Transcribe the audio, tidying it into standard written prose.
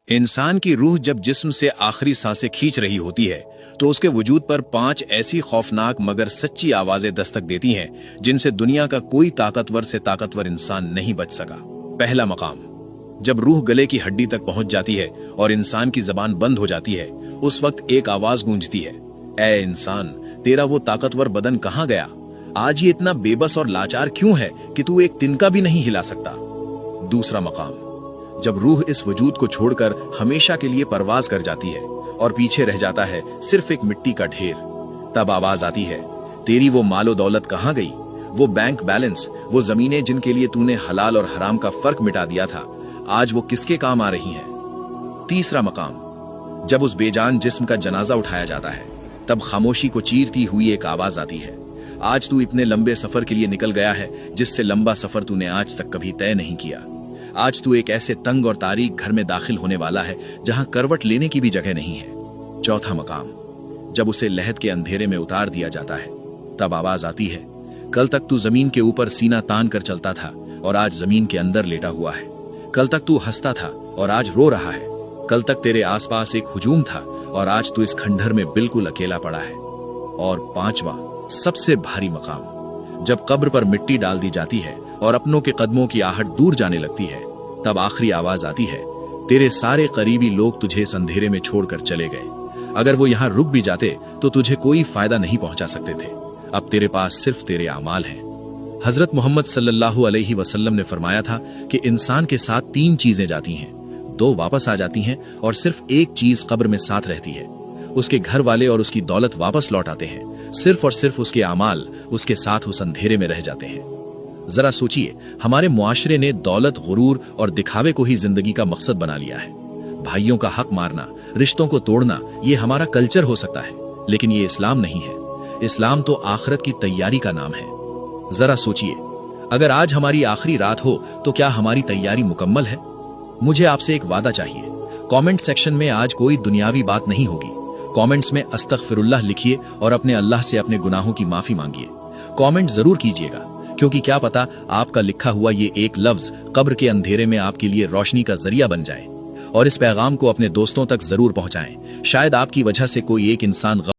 इंसान की रूह जब जिस्म से आखिरी सांसें खींच रही होती है तो उसके वजूद पर 5 ऐसी खौफनाक मगर सच्ची आवाजें दस्तक देती हैं जिनसे दुनिया का कोई ताकतवर से ताकतवर इंसान नहीं बच सका। पहला मकाम, जब रूह गले की हड्डी तक पहुंच जाती है और इंसान की जबान बंद हो जाती है, उस वक्त एक आवाज गूंजती है, ऐ इंसान, तेरा वो ताकतवर बदन कहाँ गया? आज ये इतना बेबस और लाचार क्यों है कि तू एक तिनका भी नहीं हिला सकता? दूसरा मकाम, जब रूह इस वजूद को छोड़कर हमेशा के लिए परवाज कर जाती है और पीछे रह जाता है सिर्फ एक मिट्टी का ढेर, तब आवाज आती है, तेरी वो मालो दौलत कहाँ गई? वो बैंक बैलेंस, वो जमीनें जिनके लिए तूने हलाल और हराम का फर्क मिटा दिया था, आज वो किसके काम आ रही हैं? तीसरा मकाम, जब उस बेजान जिस्म का जनाजा उठाया जाता है, तब खामोशी को चीरती हुई एक आवाज आती है, आज तू इतने लंबे सफर के लिए निकल गया है जिससे लंबा सफर तूने आज तक कभी तय नहीं किया। आज तू एक ऐसे तंग और तारीक घर में दाखिल होने वाला है जहां करवट लेने की भी जगह नहीं है। चौथा मकाम, जब उसे लहद के अंधेरे में उतार दिया जाता है, तब आवाज आती है, कल तक तू जमीन के ऊपर सीना तान कर चलता था और आज जमीन के अंदर लेटा हुआ है। कल तक तू हंसता था और आज रो रहा है। कल तक तेरे आसपास एक हुजूम था और आज तू इस खंडहर में बिल्कुल अकेला पड़ा है। और पांचवा, सबसे भारी मकाम, जब कब्र पर मिट्टी डाल दी जाती है और अपनों के कदमों की आहट दूर जाने लगती है, तब आखिरी आवाज आती है, तेरे सारे करीबी लोग तुझे इस अंधेरे में छोड़कर चले गए। अगर वो यहाँ रुक भी जाते तो तुझे कोई फायदा नहीं पहुंचा सकते थे। अब तेरे पास सिर्फ तेरे आमाल हैं। हजरत मोहम्मद सल्लल्लाहु अलैहि वसल्लम ने फरमाया था कि इंसान के साथ 3 चीजें जाती हैं, 2 वापस आ जाती हैं और सिर्फ एक चीज कब्र में साथ रहती है। उसके घर वाले और उसकी दौलत वापस लौट आते हैं, सिर्फ और सिर्फ उसके आमाल उसके साथ उस अंधेरे में रह जाते हैं। जरा सोचिए, हमारे मुआशरे ने दौलत, गुरूर और दिखावे को ही जिंदगी का मकसद बना लिया है। भाइयों का हक मारना, रिश्तों को तोड़ना, ये हमारा कल्चर हो सकता है, लेकिन ये इस्लाम नहीं है। इस्लाम तो आखिरत की तैयारी का नाम है। जरा सोचिए, अगर आज हमारी आखिरी रात हो तो क्या हमारी तैयारी मुकम्मल है? मुझे आपसे एक वादा चाहिए, कमेंट सेक्शन में आज कोई दुनियावी बात नहीं होगी। कमेंट्स में अस्तगफिरुल्लाह लिखिए और अपने अल्लाह से अपने गुनाहों की माफी मांगिए। कमेंट जरूर कीजिएगा, क्योंकि क्या पता आपका लिखा हुआ ये एक लफ्ज कब्र के अंधेरे में आपके लिए रोशनी का जरिया बन जाए। और इस पैगाम को अपने दोस्तों तक जरूर पहुंचाएं। शायद आपकी वजह से कोई एक इंसान